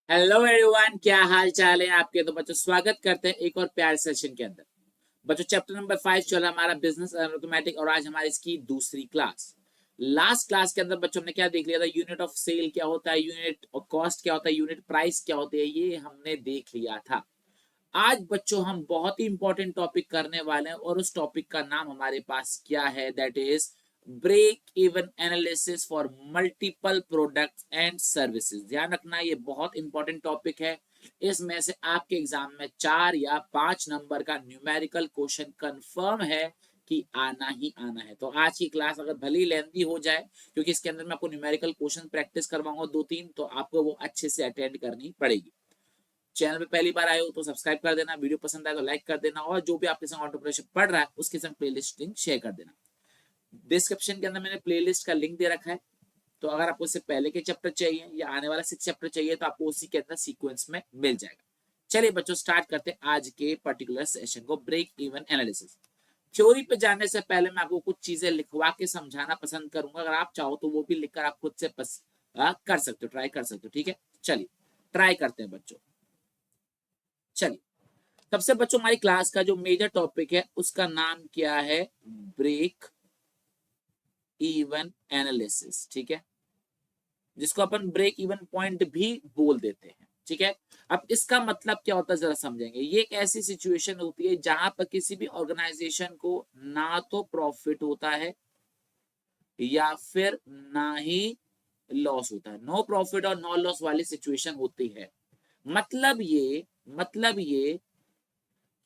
Hello everyone, क्या हाल चाल है आपके। तो बच्चों स्वागत करते हैं एक और प्यार सेशन के अंदर। बच्चों चैप्टर नंबर 5 चला हमारा बिजनेस अरिथमेटिक और आज हमारी इसकी दूसरी क्लास। लास्ट क्लास के अंदर बच्चों ने क्या देख लिया था, यूनिट ऑफ सेल क्या होता है, यूनिट ऑफ कॉस्ट क्या होता है, यूनिट प्राइस क्या होती है, ये हमने देख लिया था। आज बच्चों हम बहुत ही इंपॉर्टेंट टॉपिक करने वाले हैं और उस टॉपिक का नाम हमारे पास क्या है, that is break even analysis for multiple products and services. ध्यान रखना ये बहुत इंपॉर्टेंट टॉपिक है। इसमें से आपके एग्जाम में 4 या 5 नंबर का न्यूमेरिकल क्वेश्चन कंफर्म है कि आना ही आना है। तो आज की क्लास अगर भली लेंथी हो जाए, क्योंकि इसके अंदर मैं आपको न्यूमेरिकल क्वेश्चन प्रैक्टिस करवाऊंगा 2-3, तो आपको वो अच्छे से अटेंड करनी पड़ेगी। चैनल पे पहली बार आए हो तो सब्सक्राइब कर देना, वीडियो पसंद आए तो लाइक कर देना और जो भी आपके संग एंटरप्रेन्योरशिप पढ़ रहा है उसके संग प्लेलिस्ट लिंक शेयर कर देना। डिस्क्रिप्शन के अंदर मैंने प्लेलिस्ट का लिंक दे रखा है, तो अगर आपको इससे पहले के चैप्टर चाहिए या आने वाला 6 चैप्टर चाहिए तो आपको उसी के अंदर सीक्वेंस में मिल जाएगा। चलिए बच्चों स्टार्ट करते हैं आज के पर्टिकुलर सेशन को, ब्रेक इवन एनालिसिस। थ्योरी पे जाने से पहले मैं आपको कुछ चीजें लिखवा के समझाना पसंद करूंगा। अगर आप चाहो तो वो भी लिखकर आप खुद से कर सकते हो, ट्राई कर सकते हो। ठीक है, चलिए ट्राई करते हैं बच्चों। चलिए सबसे बच्चों हमारी क्लास का जो मेजर टॉपिक है उसका नाम क्या है, ब्रेक इवन एनालिसिस। ठीक है, जिसको अपन ब्रेक इवन पॉइंट भी बोल देते हैं। ठीक है, अब इसका मतलब क्या होता है जरा समझेंगे। ये एक ऐसी सिचुएशन होती है जहां पर किसी भी ऑर्गेनाइजेशन को ना तो प्रॉफिट होता है या फिर ना ही लॉस होता है। नो प्रॉफिट और नो लॉस वाली सिचुएशन होती है। मतलब ये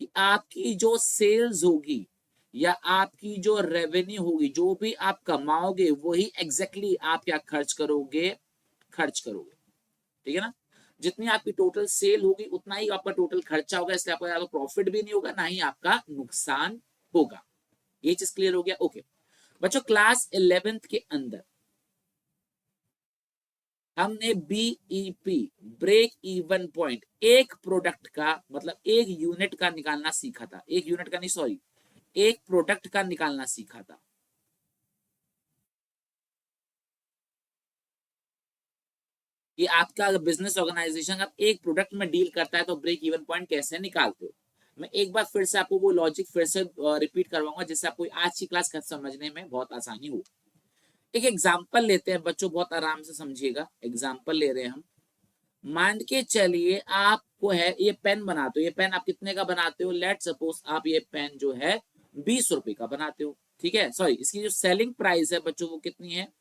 कि आपकी जो सेल्स होगी या आपकी जो रेवेन्यू होगी, जो भी आप कमाओगे वही एग्जैक्टली आप क्या खर्च करोगे। ठीक है ना, जितनी आपकी टोटल सेल होगी उतना ही आपका टोटल खर्चा होगा, इसलिए आपका ज्यादा प्रॉफिट भी नहीं होगा ना ही आपका नुकसान होगा। ये चीज क्लियर हो गया। ओके बच्चों, क्लास 11th के अंदर हमने बीईपी, ब्रेक इवन पॉइंट, एक प्रोडक्ट का मतलब एक यूनिट का निकालना सीखा था। एक यूनिट का नहीं, सॉरी, एक प्रोडक्ट का निकालना सीखा था। कि आपका बिजनेस ऑर्गेनाइजेशन आप एक प्रोडक्ट में डील करता है तो ब्रेक इवन पॉइंट कैसे निकालते हो। मैं एक बार फिर से आपको वो लॉजिक फिर से रिपीट करवाऊंगा जिससे आपको आज की क्लास समझने में बहुत आसानी हो। एक एग्जांपल लेते हैं बच्चों, बहुत आराम से समझिएगा। एग्जांपल ले रहे हैं हम। मान के चलिए आपको है ये पेन बनाते हो। ये पेन आप कितने का बनाते हो, लेट सपोज आप ये पेन जो है 20 रुपए का बनाते हो। ठीक है, सॉरी, इसकी जो सेलिंग प्राइस है बच्चों वो कितनी है,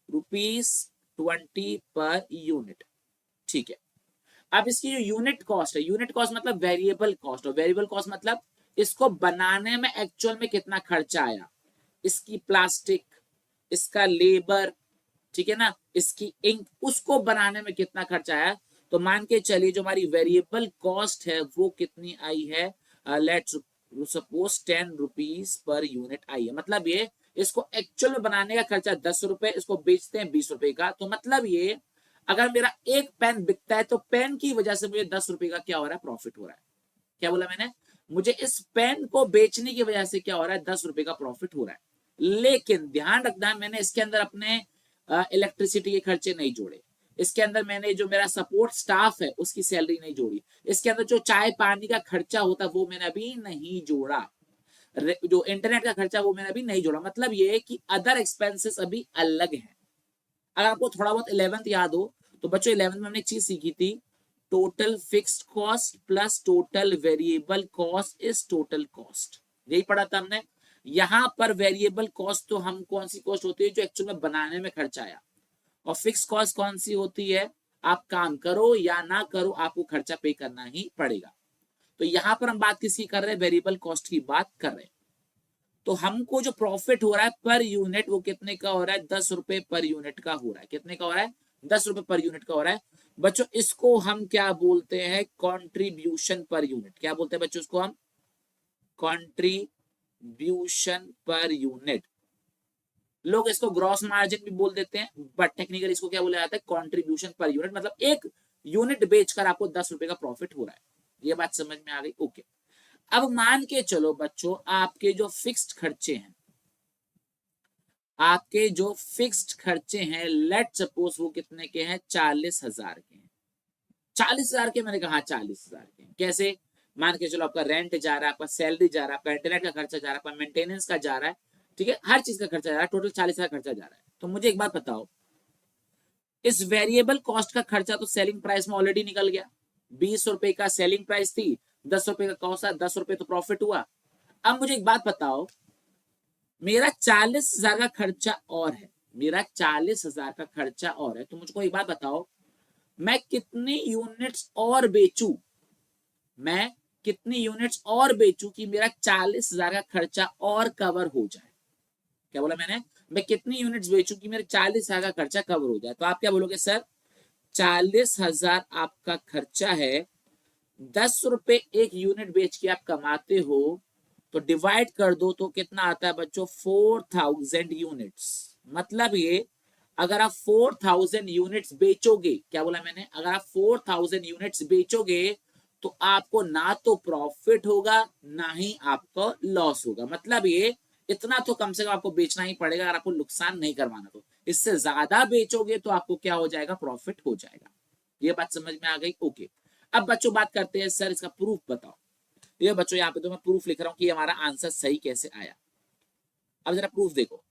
₹20 पर यूनिट। ठीक है, अब इसकी जो यूनिट कॉस्ट है, यूनिट कॉस्ट मतलब वेरिएबल कॉस्ट, और वेरिएबल कॉस्ट मतलब इसको बनाने में एक्चुअल में कितना खर्चा आया, इसकी प्लास्टिक, इसका लेबर, ठीक है ना, इसकी इंक, उसको बनाने में कितना खर्चा आया। तो मान के चलिए जो हमारी वेरिएबल कॉस्ट है वो कितनी आई है, लेट्स सपोज ₹10 पर यूनिट आई है। मतलब ये इसको एक्चुअल में बनाने का खर्चा 10 रुपए, इसको बेचते हैं 20 रुपए का। तो मतलब ये अगर मेरा एक पेन बिकता है तो पेन की वजह से मुझे 10 रुपए का क्या हो रहा है, प्रॉफिट हो रहा है। क्या बोला मैंने, मुझे इस पेन को बेचने की वजह से क्या हो रहा है, 10 रुपए का प्रॉफिट हो रहा है। लेकिन ध्यान रखना है मैंने इसके अंदर अपने इलेक्ट्रिसिटी के खर्चे नहीं जोड़े, इसके अंदर मैंने जो मेरा सपोर्ट स्टाफ है उसकी सैलरी नहीं जोड़ी, इसके अंदर जो चाय पानी का खर्चा होता है वो मैंने अभी नहीं जोड़ा, जो इंटरनेट का खर्चा वो मैंने अभी नहीं जोड़ा। मतलब ये है कि अदर एक्सपेंसेस अभी अलग है। अगर आपको थोड़ा बहुत 11th याद हो तो बच्चों 11th में हमने एक चीज सीखी थी, total fixed cost plus total variable cost is total cost. यही पढ़ा था हमने। यहां पर वेरिएबल कॉस्ट तो हम कौन सी कॉस्ट होती है, जो एक्चुअल में बनाने में खर्चा आया, और फिक्स कॉस्ट कौन सी होती है, आप काम करो या ना करो आपको खर्चा पे करना ही पड़ेगा। तो यहां पर हम बात किसकी कर रहे हैं, वेरिएबल कॉस्ट की बात कर रहे हैं। तो हमको जो प्रॉफिट हो रहा है पर यूनिट वो कितने का हो रहा है, 10 रुपए पर यूनिट का हो रहा है। कितने का हो रहा है, 10 रुपए पर यूनिट का हो रहा है। बच्चों इसको हम क्या बोलते हैं, कॉन्ट्रीब्यूशन पर यूनिट। क्या बोलते हैं बच्चों इसको हम, कॉन्ट्रीब्यूशन पर यूनिट। लोग इसको ग्रॉस मार्जिन भी बोल देते हैं, बट टेक्निकली इसको क्या बोला जाता है, कॉन्ट्रीब्यूशन पर यूनिट। मतलब एक यूनिट बेचकर आपको 10 रुपए का प्रॉफिट हो रहा है। ये बात समझ में आ गई। ओके, अब मान के चलो बच्चों आपके जो फिक्स्ड खर्चे हैं, आपके जो फिक्स्ड खर्चे हैं लेट सपोज वो कितने के हैं, 40,000 के हैं। 40,000 के? मैंने कहा हाँ 40,000 के। कैसे? मान के चलो आपका रेंट जा रहा है, आपका सैलरी जा रहा है, आपका इंटरनेट का खर्चा जा रहा है, आपका मेंटेनेंस का जा रहा है, ठीक है, हर चीज का खर्चा जा रहा है, टोटल 40,000 खर्चा जा रहा है। तो मुझे एक बात बताओ, इस वेरिएबल कॉस्ट का खर्चा तो सेलिंग प्राइस में ऑलरेडी निकल गया। 20 रुपए का सेलिंग प्राइस थी, 10 रुपए का कॉस्ट था, 10 रुपए तो प्रॉफिट हुआ। अब मुझे एक बात बताओ, मेरा 40,000 का खर्चा और है, मेरा 40,000 का खर्चा और है, तो मुझको एक बात बताओ, मैं कितनी यूनिट्स और बेचूं, मैं कितनी यूनिट्स और बेचूं कि मेरा 40,000 का खर्चा और कवर हो जाए? क्या बोला मैंने? मैं कितनी यूनिट्स बेचूं कि मेरे 40,000 का खर्चा कवर हो जाए? तो आप क्या बोलोगे सर, 40,000 आपका खर्चा है, 10 रुपए एक यूनिट बेच के आप कमाते हो, तो डिवाइड कर दो तो कितना आता है बच्चों, 4,000 यूनिट्स। मतलब ये, अगर आप 4,000 यूनिट्स बेचोगे, क्या बोला मैंने, अगर आप 4,000 यूनिट्स बेचोगे तो आपको ना तो प्रॉफिट होगा ना ही आपको लॉस होगा। मतलब ये, इतना तो कम से कम आपको बेचना ही पड़ेगा अगर आपको नुकसान नहीं करवाना। तो इससे ज्यादा बेचोगे तो आपको क्या हो जाएगा, प्रॉफिट हो जाएगा। ये बात समझ में आ गई? ओके। अब बच्चों बात करते हैं, सर इसका प्रूफ बताओ। ये बच्चों यहाँ पे तो मैं प्रूफ लिख रहा हूँ कि हमारा आंसर सही कैसे आया। अब जरा प्रूफ देखो,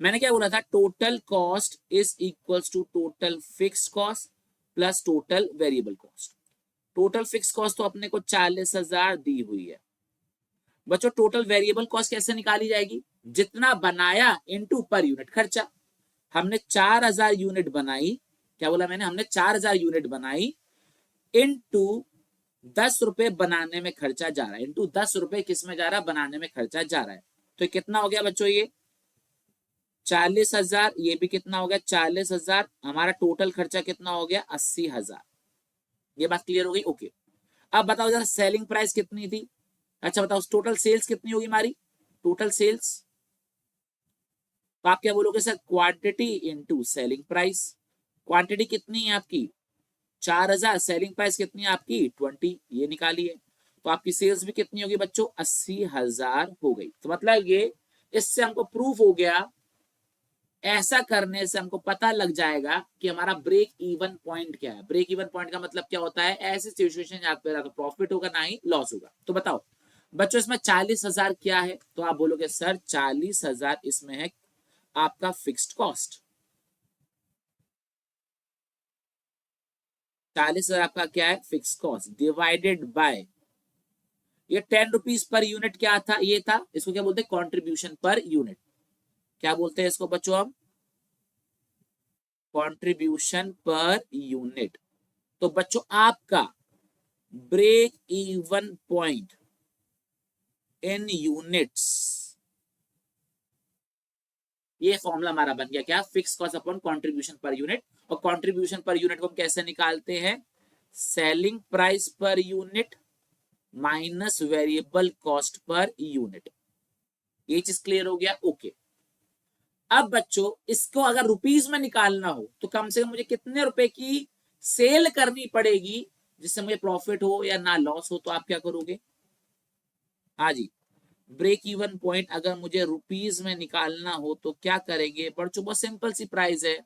मैंने क्या बोला था, total cost is equals to total fix cost plus total variable cost. Total fix cost तो अपने को 40,000 दी हुई है बच्चों। टोटल वेरिएबल कॉस्ट कैसे निकाली जाएगी, जितना बनाया इनटू पर यूनिट खर्चा। हमने 4,000 यूनिट बनाई, क्या बोला मैंने, हमने 4,000 यूनिट बनाई, इनटू 10 रुपए बनाने में खर्चा जा रहा है, इनटू 10 रुपए किस में जा रहा है, बनाने में खर्चा जा रहा है। तो कितना हो गया बच्चों, ये 40,000, ये भी कितना हो गया 40,000, हमारा टोटल खर्चा कितना हो गया 80,000। ये बात क्लियर हो गई? ओके। अब बताओ जरा सेलिंग प्राइस कितनी थी? अच्छा बताओ टोटल सेल्स कितनी होगी हमारी, टोटल सेल्स, तो आप क्या बोलोगे sir, quantity into selling price. Quantity कितनी है आपकी 4,000, सेलिंग प्राइस कितनी है आपकी 20, ये निकालिए। तो आपकी सेल्स भी कितनी होगी बच्चों, 80,000 हो गई। तो मतलब ये, इससे हमको प्रूफ हो गया, ऐसा करने से हमको पता लग जाएगा कि हमारा ब्रेक इवन पॉइंट क्या है। ब्रेक इवन पॉइंट का मतलब क्या होता है, ऐसी सिचुएशन जहां पे ना तो प्रॉफिट होगा ना ही लॉस होगा। तो बताओ बच्चों इसमें 40,000 क्या है, तो आप बोलोगे सर 40,000 इसमें है आपका फिक्स्ड कॉस्ट। 40,000 आपका क्या है, फिक्स कॉस्ट, डिवाइडेड बाय ये 10 रुपीज पर यूनिट क्या था, ये था, इसको क्या बोलते हैं, कॉन्ट्रीब्यूशन पर यूनिट। क्या बोलते हैं इसको बच्चों हम, कॉन्ट्रीब्यूशन पर यूनिट। तो बच्चों आपका break even point in units, ये फॉर्मूला हमारा बन गया क्या, fix cost upon contribution per unit. और कंट्रीब्यूशन पर यूनिट को हम कैसे निकालते हैं, selling price per unit minus variable cost per unit. ये चीज क्लियर हो गया? ओके। अब बच्चों इसको अगर रुपीस में निकालना हो तो कम से कम मुझे कितने रुपए की सेल करनी पड़ेगी जिससे मुझे प्रॉफिट हो या ना लॉस हो, तो आप क्या करोगे, हाँ जी, ब्रेक इवन पॉइंट अगर मुझे रुपीस में निकालना हो तो क्या करेंगे बच्चों, बहुत सिंपल सी प्राइस है,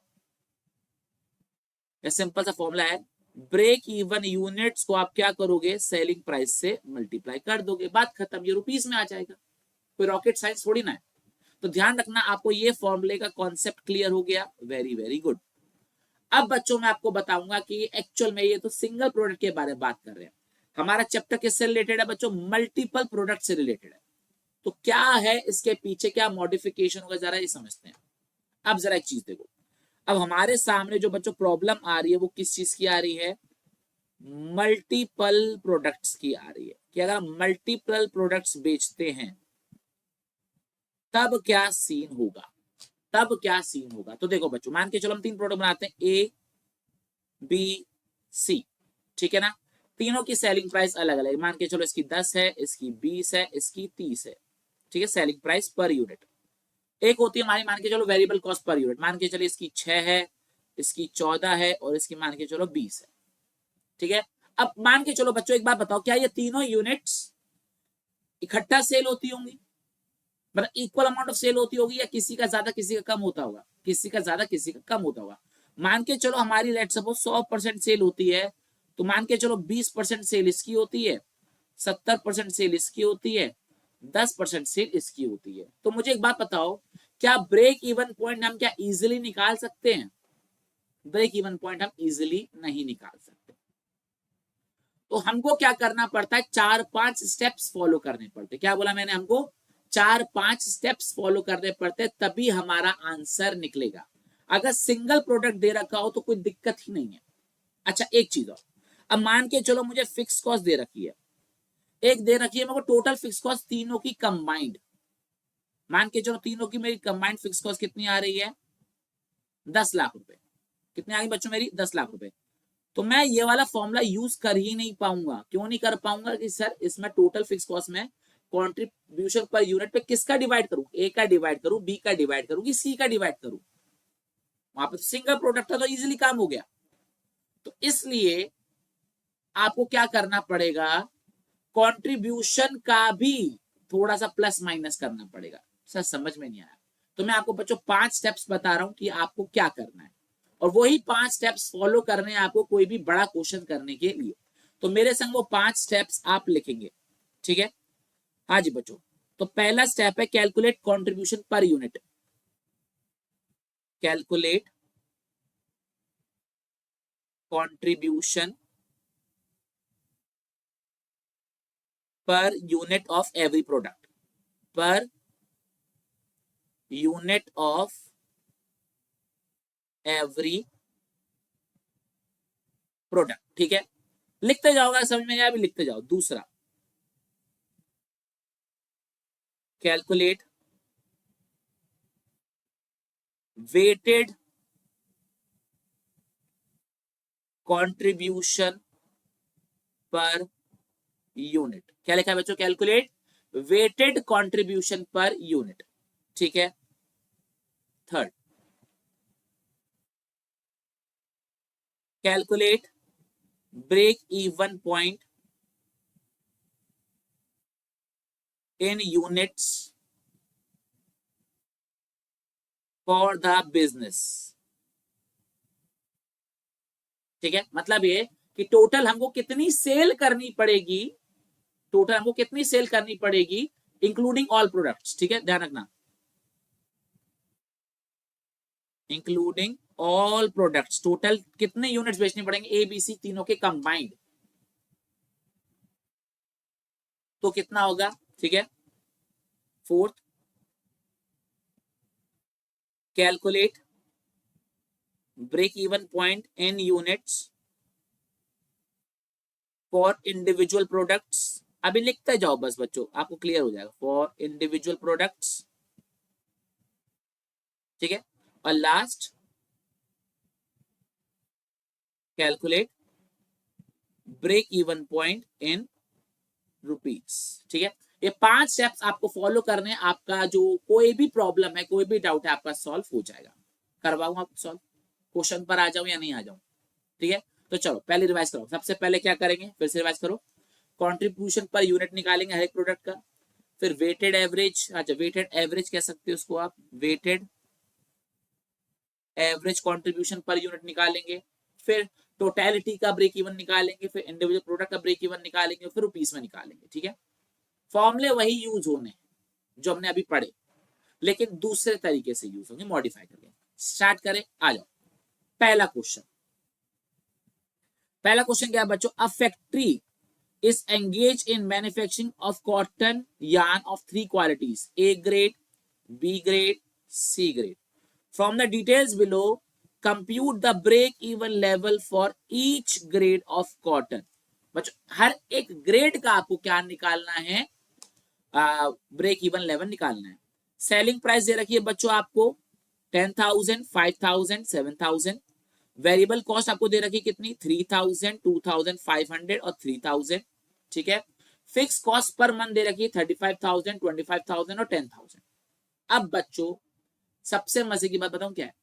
सिंपल सा फॉर्मूला है, ब्रेक इवन यूनिट्स को आप क्या करोगे, सेलिंग प्राइस से मल्टीप्लाई कर दोगे, बात खत्म, ये रुपीस में आ जाएगा, कोई रॉकेट साइंस थोड़ी ना है। तो ध्यान रखना, आपको ये फॉर्मूले का कॉन्सेप्ट क्लियर हो गया, वेरी वेरी गुड। अब बच्चों मैं आपको बताऊंगा कि एक्चुअल में ये तो सिंगल प्रोडक्ट के बारे में बात कर रहे हैं, हमारा चैप्टर किससे रिलेटेड है बच्चों, मल्टीपल प्रोडक्ट से रिलेटेड है। तो क्या है इसके पीछे, क्या मॉडिफिकेशन होगा, जरा ये समझते हैं। अब जरा एक चीज देखो, अब हमारे सामने जो बच्चों प्रॉब्लम आ रही है वो किस चीज की आ रही है, मल्टीपल प्रोडक्ट्स की आ रही है, कि अगर मल्टीपल प्रोडक्ट्स बेचते हैं तब क्या सीन होगा, तब क्या सीन होगा। तो देखो बच्चों, मान के चलो हम 3 प्रोडक्ट बनाते हैं, ए बी सी, ठीक है ना, तीनों की सेलिंग प्राइस अलग अलग, मान के चलो इसकी 10 है, इसकी 20 है, इसकी 30 है, ठीक है, सेलिंग प्राइस पर यूनिट। एक होती है हमारी मान के चलो वेरिएबल कॉस्ट पर यूनिट, मान के चलो इसकी 6 है, इसकी 14 है और इसकी मान के चलो 20 है, ठीक है। अब मान के चलो बच्चों एक बात बताओ, क्या ये तीनों यूनिट्स इकट्ठा सेल होती होंगी, मतलब इक्वल अमाउंट ऑफ सेल होती होगी, या किसी का ज्यादा किसी का कम होता होगा, किसी का ज्यादा किसी का कम होता होगा। मान के चलो हमारी लेट सपोज 100% सेल होती है तो मान के चलो 20% सेल इसकी होती है, 70% सेल इसकी होती है, 10% सेल इसकी होती है। तो मुझे एक बात बताओ, क्या ब्रेक इवन पॉइंट हम क्या इजिली निकाल सकते हैं? ब्रेक इवन पॉइंट हम इजिली नहीं निकाल सकते। तो हमको क्या करना पड़ता है, 4-5 स्टेप्स फॉलो करने पड़ते। क्या बोला मैंने? हमको 4-5 स्टेप्स फॉलो करने पड़ते, तभी हमारा आंसर निकलेगा। अगर सिंगल प्रोडक्ट दे रखा हो तो कोई दिक्कत ही नहीं है। अच्छा एक चीज और, अब मान के चलो मुझे फिक्स कॉस्ट दे रखी है, एक दे रखी है मेरे को टोटल फिक्स कॉस्ट तीनों की कंबाइंड। मान के चलो तीनों की मेरी कंबाइंड फिक्स कॉस्ट कितनी आ रही है? 10 लाख रुपए। कितनी आ गई बच्चों मेरी? 10 लाख रुपए। तो मैं ये वाला फॉर्मूला यूज कर ही नहीं पाऊंगा। क्यों नहीं कर पाऊंगा? कि सर इसमें टोटल फिक्स कॉस्ट में कॉन्ट्रीब्यूशन पर यूनिट पे किसका डिवाइड करूं? ए का डिवाइड करूं, बी का डिवाइड करूं कि सी का डिवाइड करूं? वहां पर सिंगल प्रोडक्ट था तो इजीली काम हो गया। तो इसलिए आपको क्या करना पड़ेगा, कंट्रीब्यूशन का भी थोड़ा सा प्लस माइनस करना पड़ेगा। सर समझ में नहीं आया? तो मैं आपको बच्चों 5 स्टेप्स बता रहा हूं कि आपको क्या करना है, और वही 5 स्टेप्स फॉलो करने हैं आपको कोई भी बड़ा क्वेश्चन करने के लिए। तो मेरे संग वो 5 स्टेप्स आप लिखेंगे, ठीक है? हाँ जी बच्चों। तो पहला स्टेप है calculate contribution per unit. Calculate contribution per unit of every product, per unit of every product. ठीक है, लिखते जाओगे, समझ में आया? अभी लिखते जाओ। दूसरा, calculate weighted contribution per unit. क्या लिखा है बच्चों? Calculate weighted contribution per unit. ठीक है। Third, calculate break even point in units for the business। ठीक है, मतलब ये कि टोटल हमको कितनी सेल करनी पड़ेगी, टोटल हमको कितनी सेल करनी पड़ेगी इंक्लूडिंग ऑल प्रोडक्ट्स। ठीक है, ध्यान रखना, इंक्लूडिंग ऑल प्रोडक्ट्स, टोटल कितने यूनिट्स बेचने पड़ेंगे ए बी सी तीनों के कंबाइंड, तो कितना होगा? ठीक है। Fourth, calculate break even point in units for individual products. अभी लिखते जाओ बस बच्चों, आपको क्लियर हो जाएगा। For individual products. ठीक है। और last, calculate break even point in rupees. ठीक है, ये 5 स्टेप्स आपको फॉलो करने हैं। आपका जो कोई भी प्रॉब्लम है, कोई भी डाउट है, आपका सॉल्व हो जाएगा। करवाऊं आप सॉल्व? क्वेश्चन पर आ जाऊं या नहीं आ जाऊं? ठीक है, तो चलो पहले रिवाइज करो। सबसे पहले क्या करेंगे, फिर से रिवाइज करो। कंट्रीब्यूशन पर यूनिट निकालेंगे हर एक प्रोडक्ट का। फिर वेटेड एवरेज, अच्छा वेटेड एवरेज कह सकते हो उसको आप, weighted average contribution per unit निकालेंगे। फिर टोटलिटी का ब्रेक इवन निकालेंगे, फिर इंडिविजुअल प्रोडक्ट का ब्रेक इवन निकालेंगे, फिर रुपीस में निकालेंगे। ठीक है, फॉर्मूले वही यूज होने जो हमने अभी पढ़े, लेकिन दूसरे तरीके से यूज होंगे, मॉडिफाई करके। स्टार्ट करें, आ जाओ। पहला क्वेश्चन, पहला क्वेश्चन क्या है बच्चों? A factory is engaged in manufacturing of cotton yarn of 3 qualities: A grade, B grade, C grade. From the details below, compute the break-even level for each grade of cotton. बच्चों हर एक grade का आपको क्या निकालना है? Break even level निकालना है। Selling price दे रखी है बच्चों आपको 10,000, 5,000, 7,000। वेरिएबल कॉस्ट आपको दे रखी है कितनी? 3,000, 2,500 और 3,000। ठीक है, फिक्स कॉस्ट पर मंथ दे रखी है 35,000, 25,000 और 10,000। अब बच्चों सबसे मजे की बात बताऊं क्या है?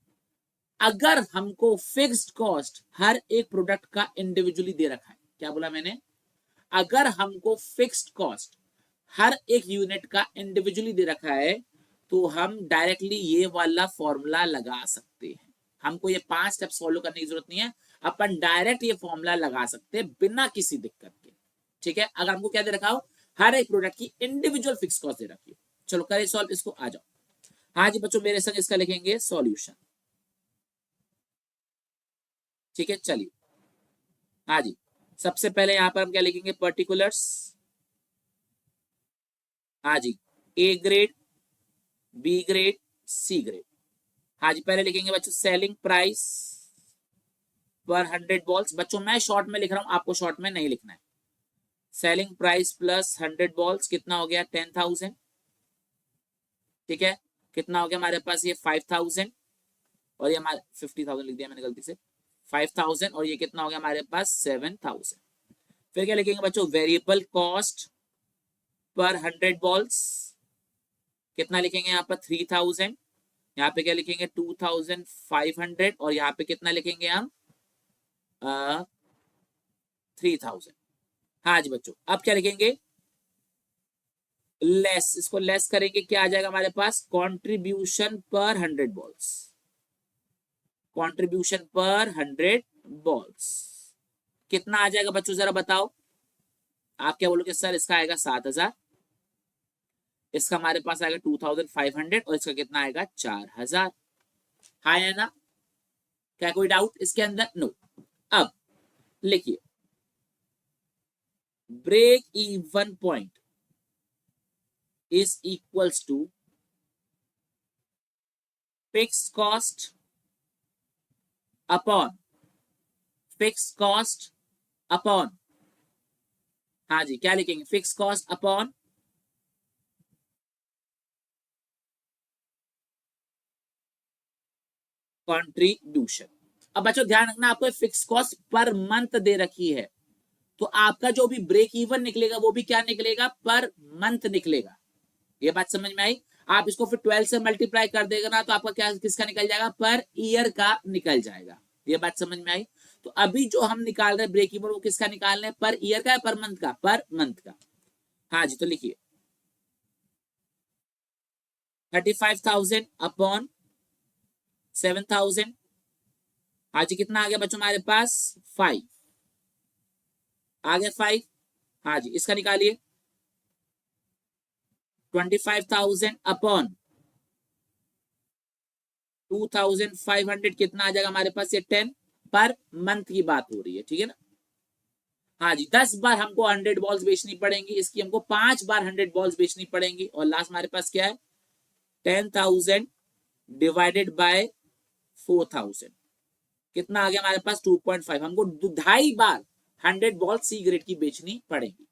अगर हमको फिक्स्ड कॉस्ट हर एक प्रोडक्ट का इंडिविजुअली दे रखा है, क्या बोला मैंने? अगर हमको फिक्स्ड कॉस्ट हर एक यूनिट का इंडिविजुअली दे रखा है, तो हम डायरेक्टली ये वाला फॉर्मूला लगा सकते हैं। हमको ये 5 स्टेप्स फॉलो करने की जरूरत नहीं है। अपन डायरेक्ट ये फॉर्मूला लगा सकते हैं बिना किसी दिक्कत के। ठीक है, अगर हमको क्या दे रखा हो, हर एक प्रोडक्ट की इंडिविजुअल फिक्स कॉस्ट दे रखी हो। चलो करें सॉल्व इसको, आ जाओ। हाँ जी बच्चों, मेरे संग इसका लिखेंगे सॉल्यूशन। ठीक है चलिए, हाँ जी, सबसे पहले यहां पर हम क्या लिखेंगे, पर्टिकुलर्स। हाँ जी, A grade, B grade, C grade. हाँ जी, पहले लिखेंगे बच्चों सेलिंग प्राइस पर 100 बॉल्स। बच्चों मैं शॉर्ट में लिख रहा हूं, आपको शॉर्ट में नहीं लिखना है। सेलिंग प्राइस प्लस 100 बॉल्स कितना हो गया, 10,000। ठीक है, कितना हो गया हमारे पास, ये 5,000, और ये हमारे 50,000 लिख दिया मैंने गलती से, 5,000, और ये कितना हो गया हमारे पास 7,000। फिर क्या लिखेंगे बच्चों, वेरिएबल कॉस्ट पर 100 बॉल्स कितना लिखेंगे यहाँ पर, 3,000। यहाँ पे क्या लिखेंगे, 2,500, और यहाँ पे कितना लिखेंगे हम, 3,000। हाँ जी बच्चों, अब क्या लिखेंगे, लेस, इसको लेस करेंगे, क्या आ जाएगा हमारे पास, कंट्रीब्यूशन पर 100 बॉल्स। कंट्रीब्यूशन पर 100 बॉल्स कितना आ जाएगा बच्चों, जरा बताओ। आप क्या बोलोगे सर, इसका आएगा 7,000, इसका हमारे पास आएगा 2,500, और इसका कितना आएगा 4,000। हाँ है ना, क्या कोई डाउट इसके अंदर, नो। अब लिखिए, break even point is equals to fixed cost upon fixed cost upon, हाँ जी क्या लिखेंगे, fixed cost upon कंट्रीब्यूशन। अब बच्चों ध्यान रखना, आपको फिक्स कॉस्ट पर मंथ दे रखी है, तो आपका जो भी ब्रेक इवन निकलेगा वो भी क्या निकलेगा, पर मंथ निकलेगा। ये बात समझ में आई। आप इसको फिर 12 से मल्टीप्लाई कर देगा ना, तो आपका क्या किसका निकल जाएगा, पर ईयर का निकल जाएगा। ये बात समझ में आई। तो अभी जो हम निकाल रहे हैं ब्रेक इवन, वो किसका निकाल रहे हैं, पर ईयर का, पर मंथ का, पर मंथ का। हाँ जी, तो लिखिए 35,000 अपॉन 7,000। हाँ जी, कितना आ गया बच्चों हमारे पास, 5 आ गया, 5। हाँ जी, इसका निकालिए 25,000 अपॉन 2,500 कितना आ जाएगा हमारे पास, ये 10 पर मंथ की बात हो रही है, ठीक है ना। हाँ जी, 10 बार हमको 100 बॉल्स बेचनी पड़ेंगी, इसकी हमको 5 बार 100 बॉल्स बेचनी पड़ेंगी, और लास्ट हमारे पास क्या है, 10,000 डिवाइडेड बाय 4,000 कितना आ गया हमारे पास, 2.5। हमको 2.5 बार 100 बॉल सी ग्रेड की बेचनी पड़ेगी।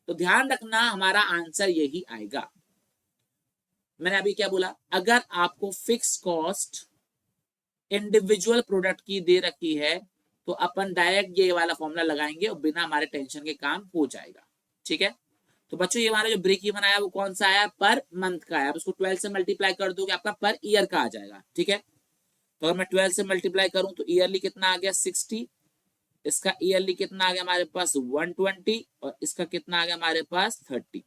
तो ध्यान रखना, हमारा आंसर यही आएगा। मैंने अभी क्या बोला, अगर आपको फिक्स कॉस्ट इंडिविजुअल प्रोडक्ट की दे रखी है, तो अपन डायरेक्ट ये वाला फॉर्मूला लगाएंगे और बिना हमारे टेंशन के काम हो जाएगा। ठीक है, तो बच्चों ये हमारा जो ब्रेक इवन आया वो कौन सा आया, पर मंथ का आया। आप उसको 12 से मल्टीप्लाई कर दोगे, आपका पर ईयर का आ जाएगा। ठीक है, तो अगर मैं 12 से मल्टीप्लाई करूं तो ईयरली कितना आ गया, 60। इसका ईयरली कितना आ गया हमारे पास, 120, और इसका कितना आ गया हमारे पास, 30।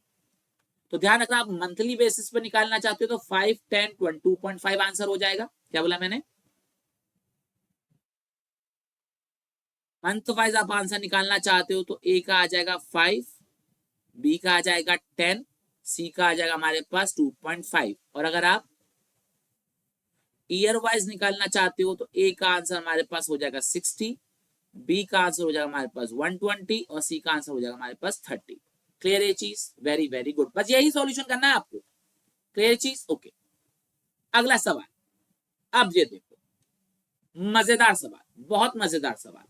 तो ध्यान रखना, आप मंथली बेसिस पर निकालना चाहते हो तो 5, 10, 2.5 आंसर हो जाएगा। क्या बोला मैंने, मंथ वाइज आप आंसर निकालना चाहते हो तो ए का आ जाएगा 5, बी का आ जाएगा 10, सी का आ जाएगा हमारे पास 2.5। और अगर आप ईयर वाइज निकालना चाहते हो तो ए का आंसर हमारे पास हो जाएगा 60, बी का आंसर हो जाएगा हमारे पास 120, और सी का आंसर हो जाएगा हमारे पास 30। क्लियर ये चीज, वेरी वेरी गुड, बस यही सॉल्यूशन करना है आपको। क्लियर चीज, ओके। अगला सवाल, अब ये देखो, मजेदार सवाल, बहुत मजेदार सवाल।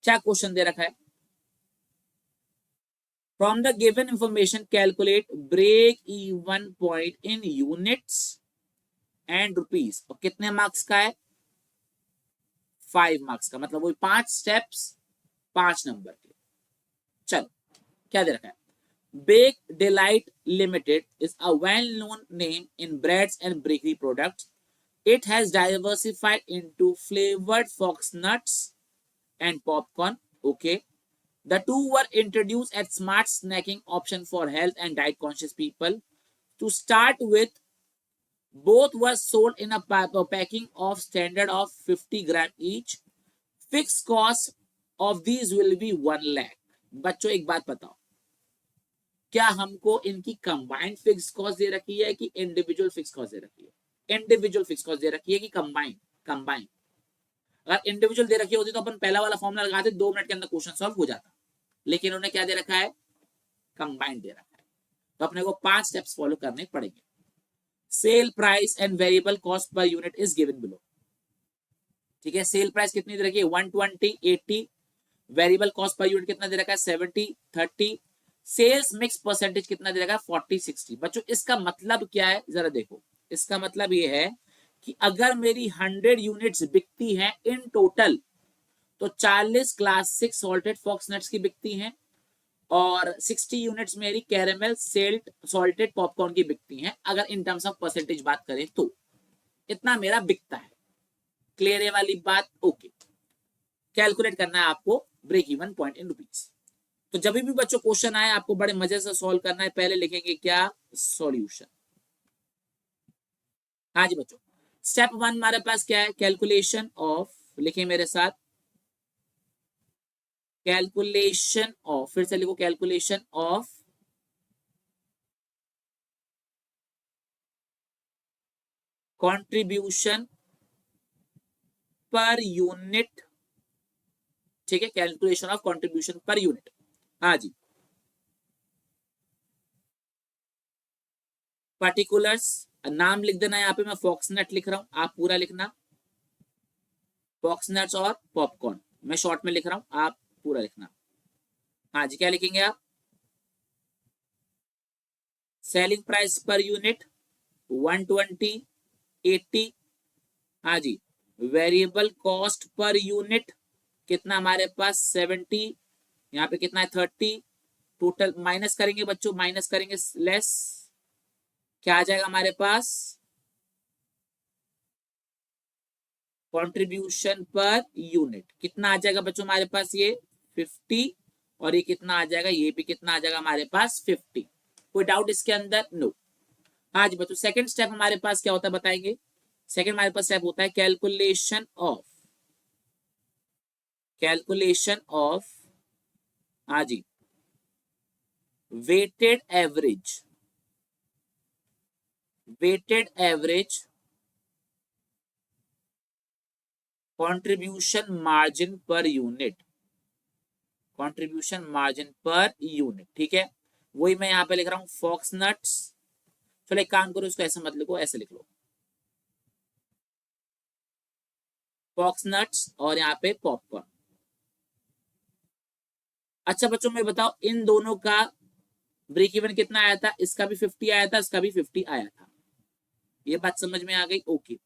क्या क्वेश्चन दे रखा है, from the given information calculate break even point in units and rupees. और कितने मार्क्स का है, 5 मार्क्स का, मतलब वही 5 स्टेप्स 5 नंबर के। चलो क्या दे रखा है, Bake Delight Limited is a well known name in breads and bakery products. It has diversified into flavored fox nuts and popcorn. Okay. The two were introduced as smart snacking option for health and diet conscious people. To start with, both were sold in a packing of standard of 50 gram each. Fixed cost of these will be 1 lakh. बच्चों एक बात बताओ, क्या हमको इनकी combined fix cost दे रखी है कि इंडिविजुअल फिक्स कॉस्ट दे रखी है? इंडिविजुअल फिक्स कॉस्ट दे रखी है कि कंबाइंड? कंबाइंड। अगर इंडिविजुअल दे रखी होती तो अपन पहला वाला फॉर्मूला लगाते 2 मिनट के अंदर क्वेश्चन सॉल्व हो जाता, लेकिन उन्हें क्या दे रखा है? कंबाइंड दे रखा है। तो अपने को 5 स्टेप्स फॉलो करने पड़ेंगे। Sale price and variable cost per unit is given below. ठीक है, सेल प्राइस कितनी दे रखी है? 120, 80। वेरिएबल कॉस्ट पर यूनिट कितना दे रखा है? 70, 30। सेल्स मिक्स परसेंटेज कितना दे रखा है? 40, 60। बच्चों इसका मतलब क्या है, जरा देखो। इसका मतलब ये है कि अगर मेरी 100 यूनिट्स बिकती हैं इन टोटल, तो 40 क्लासिक सॉल्टेड फॉक्स नट्स की बिकती हैं और 60 यूनिट्स मेरी कैरेमल सेल्ट सॉल्टेड पॉपकॉर्न की बिकती हैं। अगर इन टर्म्स ऑफ परसेंटेज बात करें तो इतना मेरा बिकता है। क्लियर है वाली बात? ओके। कैलकुलेट करना है आपको break even point in rupees. तो जब भी बच्चों क्वेश्चन आए आपको बड़े मजे से सॉल्व करना है। पहले लिखेंगे क्या? सॉल्यूशन। हाँ जी बच्चों, स्टेप 1 हमारे पास क्या है? कैलकुलेशन ऑफ, लिखिए मेरे साथ, कैलकुलेशन ऑफ, फिर से लिखो, calculation of contribution per unit. ठीक है, calculation of contribution per unit. हाँ जी, पर्टिकुलर्स, नाम लिख देना। यहाँ पे मैं फॉक्सनट लिख रहा हूं, आप पूरा लिखना। फॉक्सनट्स और पॉपकॉर्न मैं शॉर्ट में लिख रहा हूं, आप पूरा लिखना। हाँ जी, क्या लिखेंगे आप? Selling price per unit 120, 80। हाँ जी, वेरिएबल कॉस्ट पर यूनिट कितना हमारे पास? 70। यहाँ पे कितना है? 30। टोटल माइनस करेंगे बच्चों, माइनस करेंगे, लेस क्या आ जाएगा हमारे पास? कंट्रीब्यूशन पर यूनिट कितना आ जाएगा बच्चों हमारे पास? ये 50। और ये कितना आ जाएगा? ये भी कितना आ जाएगा हमारे पास? 50। कोई डाउट इसके अंदर? नो। हाँ जी बच्चों, सेकंड स्टेप हमारे पास क्या होता है बताएंगे? सेकंड हमारे पास स्टेप होता है कैलकुलेशन ऑफ, हाँ जी, weighted average, weighted average contribution margin per unit, contribution margin per unit. ठीक है, वही मैं यहाँ पे लिख रहा हूँ फॉक्स नट्स। चलो एक काम करो, इसको ऐसे मत लिखो, ऐसे लिख लो, फॉक्स नट्स और यहाँ पे पॉपकॉर्न। अच्छा बच्चों मैं बताओ, इन दोनों का ब्रेक इवन कितना आया था? इसका भी 50 आया था, इसका भी 50 आया था। ये बात समझ में आ गई? ओके।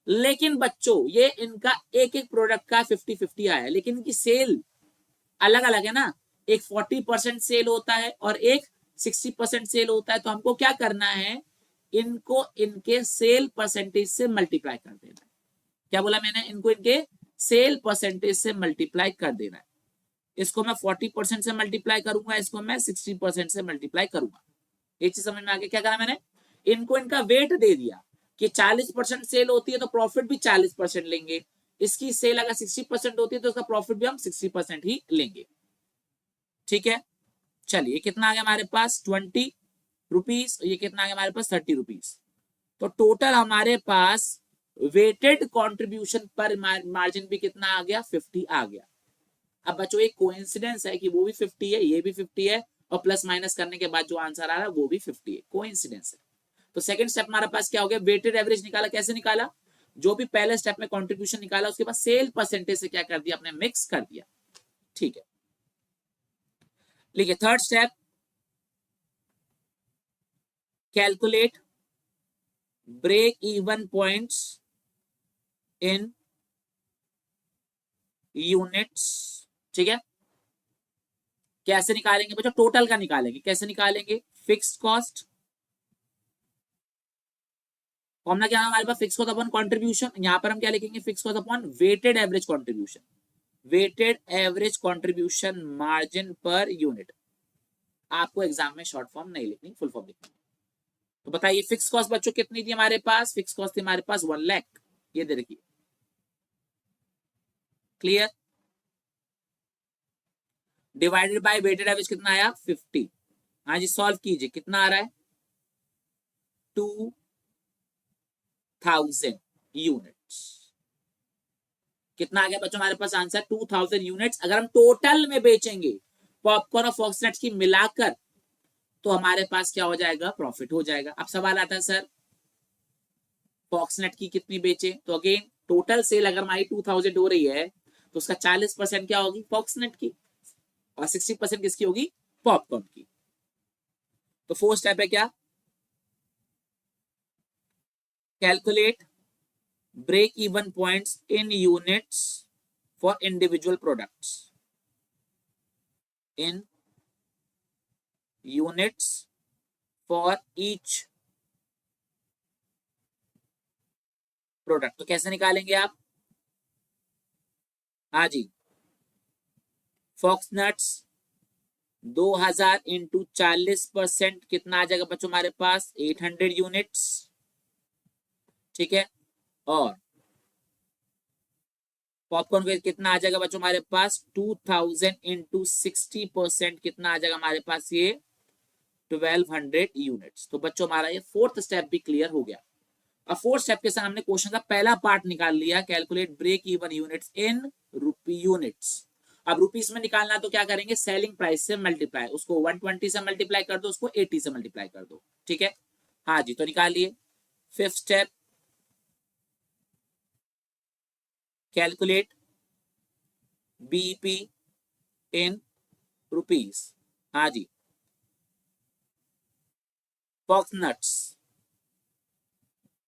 लेकिन बच्चों ये इनका एक एक प्रोडक्ट का 50-50 आया, लेकिन इनकी सेल अलग अलग है ना। एक 40% सेल होता है और एक 60% सेल होता है। तो हमको क्या करना है? इनको इनके सेल परसेंटेज से मल्टीप्लाई कर देना है। क्या बोला मैंने? इनको इनके सेल परसेंटेज से मल्टीप्लाई कर देना है। इसको मैं 40% से मल्टीप्लाई करूंगा, इसको मैं 60% से मल्टीप्लाई करूंगा। एक चीज समझ में आ गया? क्या करा मैंने? इनको इनका वेट दे दिया कि 40% सेल होती है तो प्रॉफिट भी 40% लेंगे। इसकी सेल अगर 60% होती है तो उसका प्रॉफिट भी हम 60% ही लेंगे। ठीक है, चलिए कितना आ गया हमारे पास? 20 रुपीज। ये कितना आ गया हमारे पास? 30 रुपीज। तो टोटल हमारे पास वेटेड कंट्रीब्यूशन पर मार्जिन भी कितना आ गया? 50 आ गया। अब बच्चों एक कोइंसिडेंस है कि वो भी 50 है, ये भी 50 है, और प्लस माइनस करने के बाद जो आंसर आ रहा है वो भी 50 है। कोइंसिडेंस है। तो सेकंड स्टेप हमारे पास क्या हो गया? वेटेड एवरेज निकाला। कैसे निकाला? जो भी पहले स्टेप में कंट्रीब्यूशन निकाला उसके बाद सेल परसेंटेज से क्या कर दिया? आपने मिक्स कर दिया। ठीक है, लिखिए third step, calculate break even points in units. ठीक है, कैसे निकालेंगे बच्चों? टोटल का निकालेंगे। कैसे निकालेंगे? फिक्स्ड कॉस्ट, फॉर्मूला क्या है हमारे पास? Fix cost upon contribution. यहां पर हम क्या लिखेंगे? Fix cost upon weighted average contribution, weighted average contribution margin per unit. आपको एग्जाम में शॉर्ट फॉर्म नहीं लिखनी, फुल फॉर्म लिखनी। तो बताइए फिक्स कॉस्ट बच्चों कितनी थी हमारे पास, फिक्स कॉस्ट थी हमारे पास 1 लाख, ये दे रखिए। Clear. Divided by weighted average कितना आया 50। हाँ जी सॉल्व कीजिए, कितना आ रहा है 2000 यूनिट्स। कितना आ गया बच्चों हमारे पास आंसर 2000 यूनिट्स। अगर हम टोटल में बेचेंगे पॉपकॉर्न और फॉक्सनट्स की मिलाकर तो हमारे पास क्या हो जाएगा, प्रॉफिट हो जाएगा। अब सवाल आता है सर फॉक्सनट की कितनी बेचे, तो अगेन टोटल सेल अगर हमारी 2000 हो रही है तो उसका 40% क्या होगी फॉक्सनट की और 60% किसकी होगी, पॉपकॉर्न की। तो फोर्थ स्टेप है क्या, calculate break even points in units for individual products, in units for each product। तो कैसे निकालेंगे आप, हाँ जी फॉक्सनट्स 2000 इंटू 40% कितना आ जाएगा बच्चों हमारे पास 800 यूनिट्स, ठीक है। और पॉपकॉर्न का कितना आ जाएगा बच्चों हमारे पास 2000 इंटू 60% कितना आ जाएगा हमारे पास ये 1200 यूनिट्स। तो बच्चों हमारा ये फोर्थ स्टेप भी क्लियर हो गया। अब फोर्थ स्टेप के साथ हमने क्वेश्चन का पहला पार्ट निकाल लिया, calculate break even units in rupee units. अब रुपीस में निकालना तो क्या करेंगे, सेलिंग प्राइस से मल्टीप्लाई, उसको 120 से मल्टीप्लाई कर दो, उसको 80 से मल्टीप्लाई कर दो, ठीक है। हाँ जी तो निकालिए। फिफ्थ स्टेप कैलकुलेट बीईपी इन रुपीस। हाँ जी फॉक्स नट्स,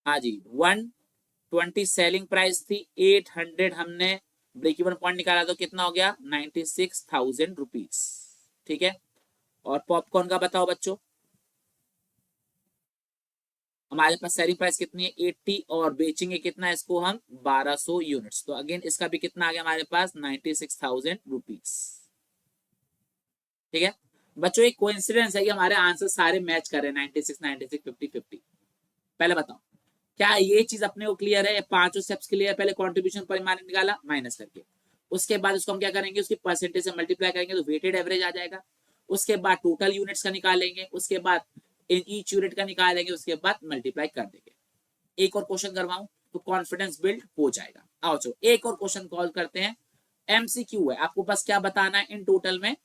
हाँ जी 120 सेलिंग प्राइस थी, 800 हमने ब्रेक इवन पॉइंट निकाला तो कितना हो गया 96,000 रुपीज, ठीक है। और पॉपकॉर्न का बताओ बच्चों, हमारे पास सेलिंग प्राइस कितनी है 80 और बेचेंगे कितना इसको हम 1200 यूनिट्स। तो अगेन इसका भी कितना आ गया हमारे पास 96,000 रुपीज, ठीक है। बच्चों एक कोइंसिडेंस है कि हमारे आंसर सारे मैच कर रहे हैं 96 96 50 50। पहले बताओ क्या ये चीज अपने को क्लियर है, पांचों स्टेप्स क्लियर। पहले कंट्रीब्यूशन परिमाण निकाला माइनस करके, उसके बाद उसको हम क्या करेंगे उसकी परसेंटेज से मल्टीप्लाई करेंगे तो वेटेड एवरेज आ जाएगा। उसके बाद टोटल यूनिट्स का निकालेंगे, उसके बाद ईच यूनिट का निकालेंगे, उसके बाद मल्टीप्लाई कर देंगे। एक और क्वेश्चन करवाऊं तो कॉन्फिडेंस बिल्ड हो जाएगा। आओ चलो एक और क्वेश्चन कॉल करते हैं, एमसीक्यू है। आपको बस क्या बताना है, इन टोटल में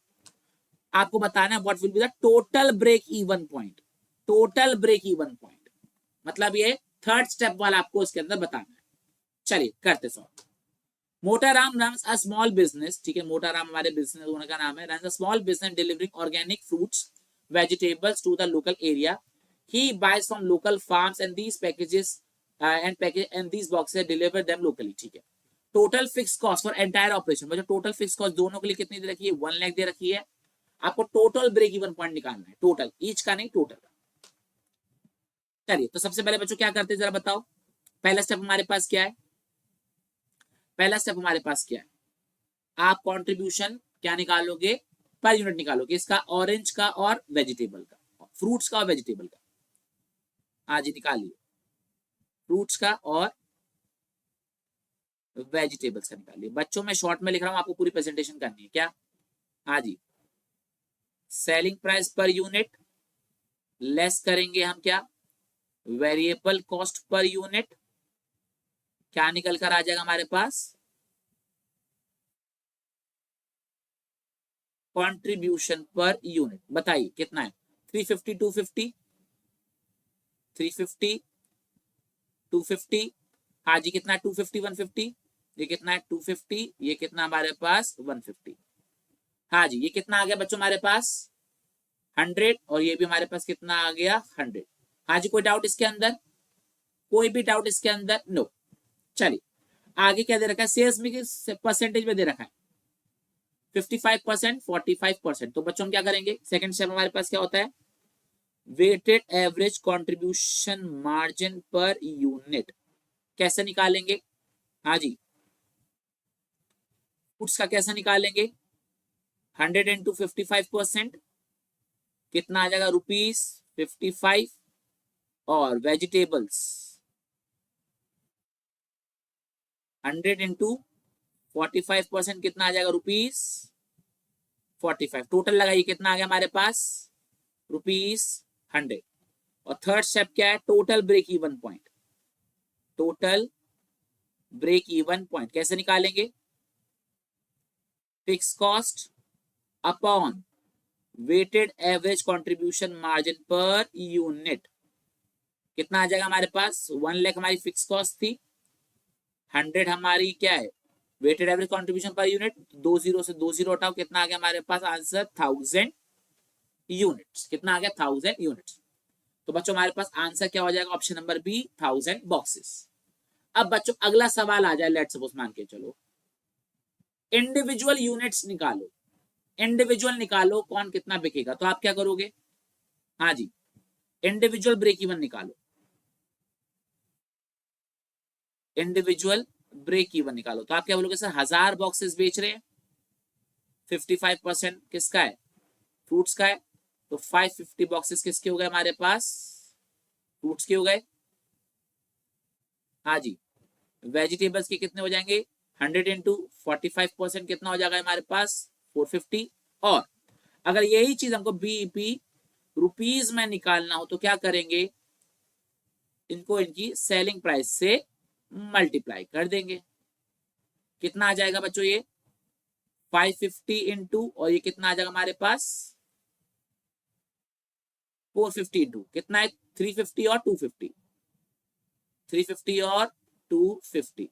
आपको बताना है what will be the total break even point. Total break even point मतलब ये थर्ड स्टेप वाला आपको इसके अंदर बताना है। चलिए करते solve. Motaram runs a small business, ठीक है मोटाराम हमारे बिजनेस ओनर का नाम है, runs a small business delivering organic fruits vegetables to the local area. He buys from local farms and these packages and these boxes deliver them locally, ठीक है। Total fix cost for entire operation, मतलब total fix cost दोनों के लिए कितनी दे रखी है 1 लाख दे रखी है। आपको टोटल ब्रेक इवन पॉइंट निकालना है, टोटल ईच का नहीं टोटल का। चलिए तो सबसे पहले बच्चों क्या करते हैं जरा बताओ, पहला स्टेप हमारे पास क्या है, पहला स्टेप हमारे पास क्या है, आप कंट्रीब्यूशन क्या निकालोगे पर यूनिट निकालोगे, इसका ऑरेंज का और वेजिटेबल का, फ्रूट्स का और वेजिटेबल का। हाँ जी निकालिए फ्रूट्स का और वेजिटेबल्स का निकालिए। बच्चों में शॉर्ट में लिख रहा हूं, आपको पूरी प्रेजेंटेशन करनी है क्या। हाँ जी selling price per unit less करेंगे हम क्या वेरिएबल कॉस्ट पर यूनिट, क्या निकल कर आ जाएगा हमारे पास कंट्रीब्यूशन पर यूनिट। बताइए कितना है 350 250 350 250, हाँ जी कितना है 250 150, ये कितना है 250, ये कितना हमारे पास 150। हाँ जी ये कितना आ गया बच्चों हमारे पास 100 और ये भी हमारे पास कितना आ गया 100। हाँ जी कोई डाउट इसके अंदर, कोई भी डाउट इसके अंदर, नो। चलिए आगे क्या दे रखा है, सेल्स में परसेंटेज में दे रखा है 55% 45%। तो बच्चों हम क्या करेंगे, सेकंड स्टेप हमारे पास क्या होता है weighted average contribution margin per unit, कैसे निकालेंगे। हाँ जी फूड्स का कैसे निकालेंगे 100 इंटू 55% कितना आ जाएगा ₹55। और वेजिटेबल्स 100 इंटू 45% कितना आ जाएगा ₹45। टोटल लगाइए कितना आ गया हमारे पास ₹100। और थर्ड स्टेप क्या है, total break even point. Total break even point कैसे निकालेंगे, fix cost upon weighted average contribution margin per unit. कितना आ जाएगा हमारे पास, 1 लाख हमारी फिक्स कॉस्ट थी, 100 हमारी क्या है weighted average contribution per unit, 20 से 20 हटाओ, कितना आ गया हमारे पास आंसर 1000 यूनिट्स। कितना आ गया 1000 यूनिट्स। तो बच्चों हमारे पास आंसर क्या हो जाएगा, ऑप्शन नंबर बी 1000 बॉक्सेस। अब बच्चों अगला सवाल आ जाए, लेट सपोज मान के चलो इंडिविजुअल यूनिट्स निकालो। इंडिविजुअल निकालो कौन कितना बिकेगा, तो आप क्या करोगे, हाँ जी इंडिविजुअल ब्रेक इवन निकालो। इंडिविजुअल ब्रेक इवन निकालो तो आप क्या बोलोगे, सर 1000 बॉक्सेस बेच रहे हैं, 55% किसका है, फ्रूट्स का है, तो 550 बॉक्सेस किसके हो गए हमारे पास, फ्रूट्स के हो गए। हाँ जी वेजिटेबल्स के कितने हो जाएंगे, 100 इंटू 45% कितना हो जाएगा हमारे पास 450। और अगर यही चीज हमको बीईपी रुपीज में निकालना हो तो क्या करेंगे, इनको इनकी सेलिंग प्राइस से मल्टीप्लाई कर देंगे। कितना आ जाएगा बच्चों ये 550 इंटू, और ये कितना आ जाएगा हमारे पास 450 इंटू कितना है 350 और 250, 350 और 250।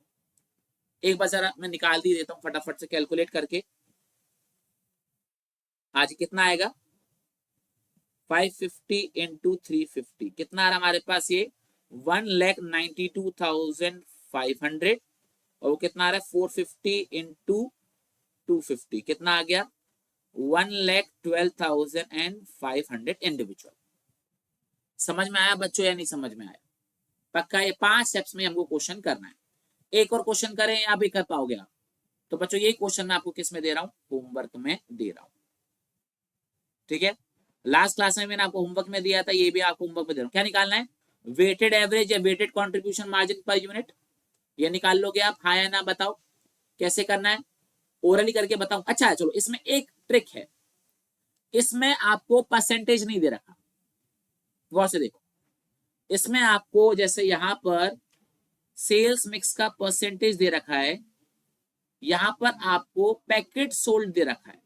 एक बार जरा मैं निकाल दी देता हूं फटाफट से कैलकुलेट करके। आज कितना आएगा 550 इंटू 350 कितना आ रहा हमारे पास, ये 1,92,500। और वो कितना आ रहा है 450 इंटू 250 कितना आ गया 1,12,500 इंडिविजुअल। समझ में आया बच्चों या नहीं समझ में आया, पक्का ये 5 स्टेप्स में हमको क्वेश्चन करना है। एक और क्वेश्चन करें या भी कर पाओगे आप, तो बच्चों यही क्वेश्चन मैं आपको किस में दे रहा हूं, होमवर्क में दे रहा हूं, ठीक है। लास्ट क्लास में मैंने आपको होमवर्क में दिया था, ये भी आपको होमवर्क में दे रहा हूं। क्या निकालना है, वेटेड एवरेज या weighted contribution margin per unit, ये निकाल लोगे आप, हाँ या ना बताओ कैसे करना है, ओरली करके बताओ। अच्छा चलो इसमें एक ट्रिक है, इसमें आपको परसेंटेज नहीं दे रखा, गौर से देखो, इसमें आपको जैसे यहां पर सेल्स मिक्स का परसेंटेज दे रखा है, यहां पर आपको पैकेट सोल्ड दे रखा है,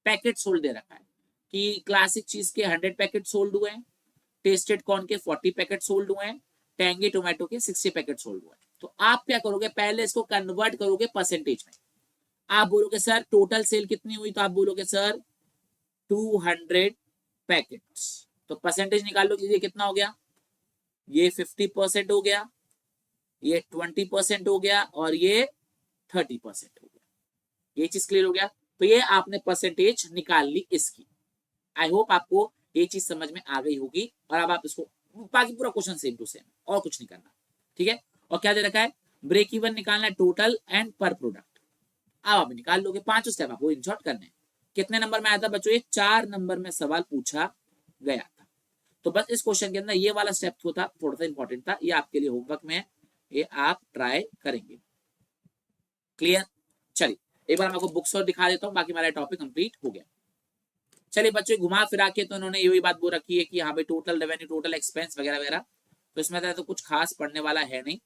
पैकेट सोल्ड दे रखा है कि क्लासिक चीज के 100 पैकेट सोल्ड हुए हैं, टेस्टेड कॉर्न के 40 पैकेट सोल्ड हुए हैं, टेंगी टोमेटो के 60 पैकेट सोल्ड हुए हैं। तो आप क्या करोगे, पहले इसको कन्वर्ट करोगे परसेंटेज में। आप बोलोगे सर टोटल सेल कितनी हुई, तो आप बोलोगे सर 200 पैकेट्स, तो परसेंटेज निकाल लो, ये कितना हो गया, ये 50% हो गया, ये 20% हो गया, और ये 30% हो गया। ये चीज क्लियर हो गया, तो ये आपने परसेंटेज निकाल ली इसकी। आई होप आपको ये चीज समझ में आ गई होगी। और अब आप इसको बाकी पूरा क्वेश्चन सेम टू सेम, और कुछ नहीं करना, ठीक है। और क्या दे रखा है, ब्रेक इवन निकालना है टोटल एंड पर प्रोडक्ट। अब आप निकाल लोगे, 5 स्टेप आपको इन शॉर्ट करने हैं। कितने नंबर में आया था बच्चों, ये 4 नंबर में सवाल पूछा गया था। तो बस इस क्वेश्चन के अंदर ये वाला स्टेप था, थोड़ा सा इंपॉर्टेंट था, ये आपके लिए होमवर्क में है, ये आप ट्राई करेंगे। क्लियर, चलिए एक बार मैं आपको बुक्स और दिखा देता हूँ, बाकी हमारा टॉपिक कंप्लीट हो गया। चलिए बच्चों घुमा फिरा के तो उन्होंने यही बात बोल रखी है कि हाँ भाई टोटल रेवेन्यू टोटल एक्सपेंस वगैरह वगैरह, तो इसमें तो कुछ खास पढ़ने वाला है नहीं।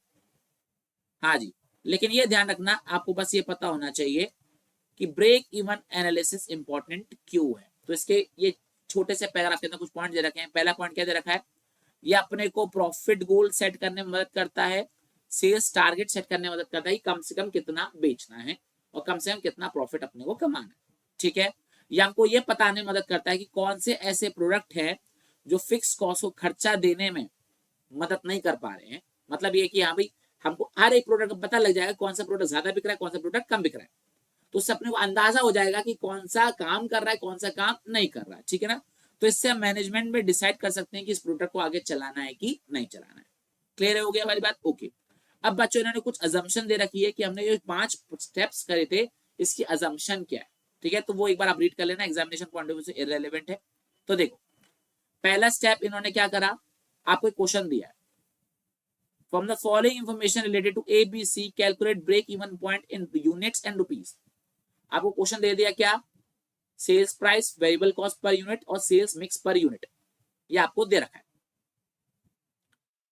हाँ जी, लेकिन ये ध्यान रखना आपको, बस ये पता होना चाहिए कि ब्रेक इवन एनालिसिस इंपॉर्टेंट क्यों है। तो इसके ये छोटे से पैराग्राफ के अंदर कुछ पॉइंट दे रखे हैं। पहला पॉइंट क्या दे रखा है, ये अपने को प्रॉफिट गोल सेट करने में मदद करता है, सेल्स टारगेट सेट करने में मदद करता है कि कम से कम कितना बेचना है और कम से कम कितना प्रॉफिट अपने को कमाना है, ठीक है। या हमको ये बताने में मदद करता है कि कौन से ऐसे प्रोडक्ट हैं जो फिक्स कॉस्ट को खर्चा देने में मदद नहीं कर पा रहे हैं। मतलब ये कि हाँ भाई हमको हर एक प्रोडक्ट का पता लग जाएगा कौन सा प्रोडक्ट ज्यादा बिक रहा है, कौन सा प्रोडक्ट कम बिक रहा है, तो उससे अपने को अंदाजा हो जाएगा कि कौन सा काम कर रहा है कौन सा काम नहीं कर रहा है, ठीक है ना। तो इससे हम मैनेजमेंट में डिसाइड कर सकते हैं कि इस प्रोडक्ट को आगे चलाना है कि नहीं चलाना है। क्लियर हो गया हमारी बात, ओके। अब बच्चों इन्होंने कुछ अजम्पशन दे रखी है कि हमने जो 5 स्टेप्स करे थे इसकी अजम्पशन क्या है, ठीक है। तो वो एक बार आप रीड कर लेना, एग्जामिनेशन पॉइंट ऑफ व्यू से इररिलेवेंट है। तो देखो पहला स्टेप इन्होंने क्या करा, आपको क्वेश्चन दिया है, from the following information related to A B C calculate break even point in units and rupees. आपको क्वेश्चन दे दिया क्या, sales price, variable cost per unit और सेल्स मिक्स पर यूनिट, ये आपको दे रखा है।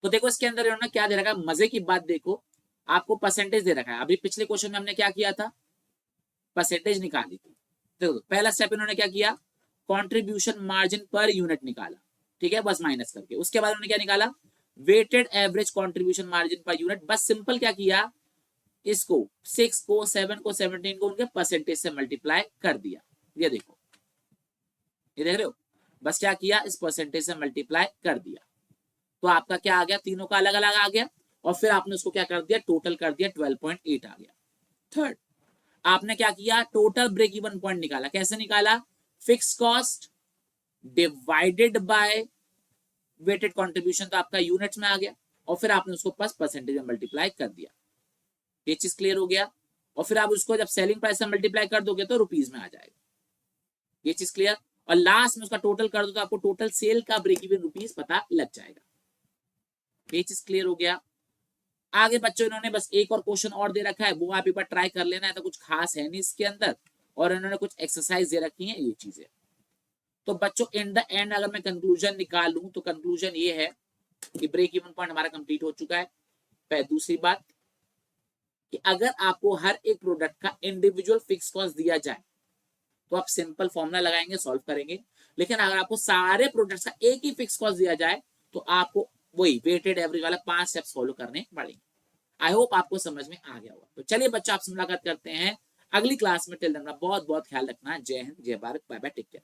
तो देखो इसके अंदर इन्होंने क्या दे रखा है, मजे की बात देखो, आपको परसेंटेज दे रखा है। अभी पिछले क्वेश्चन में हमने क्या किया था, परसेंटेज निकाली थी। देखो पहला स्टेप इन्होंने क्या किया, कंट्रीब्यूशन मार्जिन पर यूनिट निकाला, ठीक है, बस माइनस करके। उसके बाद उन्होंने क्या निकाला, weighted average contribution margin per unit. बस सिंपल क्या किया, इसको 6 को 7 को 17 को उनके परसेंटेज से मल्टीप्लाई कर दिया। ये देखो, ये देख रहे हो, बस क्या किया, इस परसेंटेज से मल्टीप्लाई कर दिया, तो आपका क्या आ गया, तीनों का अलग अलग आ गया, और फिर आपने उसको क्या कर दिया, टोटल कर दिया, 12.8 आ गया। थर्ड, आपने क्या किया, टोटल ब्रेक इवन पॉइंट निकाला। कैसे निकाला, fix cost divided by weighted contribution, तो आपका यूनिट्स में आ गया, और फिर आपने उसको प्लस परसेंटेज में मल्टीप्लाई कर दिया। ये चीज क्लियर हो गया, और फिर आप उसको जब सेलिंग प्राइस से मल्टीप्लाई कर दोगे तो रुपीज में आ जाएगा। ये चीज क्लियर, और लास्ट में उसका टोटल कर दो तो आपको टोटल सेल का ब्रेक इवन रुपीज पता लग जाएगा। ये चीज क्लियर हो गया। आगे बच्चों इन्होंने बस एक और क्वेश्चन और दे रखा है, वो आप एक बार ट्राई कर लेना है, तो कुछ खास है नहीं इसके अंदर, और इन्होंने कुछ एक्सरसाइज दे रखी है, ये चीजें। तो बच्चों इन द एंड अगर मैं कंक्लूजन निकालूं तो कंक्लूजन ये है कि ब्रेक इवन पॉइंट हमारा कंप्लीट हो चुका है। दूसरी बात कि अगर आपको हर एक प्रोडक्ट का इंडिविजुअल फिक्स कॉस्ट दिया जाए तो आप सिंपल फॉर्मूला लगाएंगे, सॉल्व करेंगे। लेकिन अगर आपको सारे प्रोडक्ट्स का एक ही फिक्स कॉस्ट दिया जाए तो आपको वही वेटेड एवरेज वाला 5 स्टेप्स फॉलो करने पड़ेंगे। आई होप आपको समझ में आ गया होगा। तो चलिए बच्चों, आपसे मुलाकात करते हैं अगली क्लास में। टिल देन बहुत बहुत ख्याल रखना। जय हिंद, जय Bharat, bye bye, take care.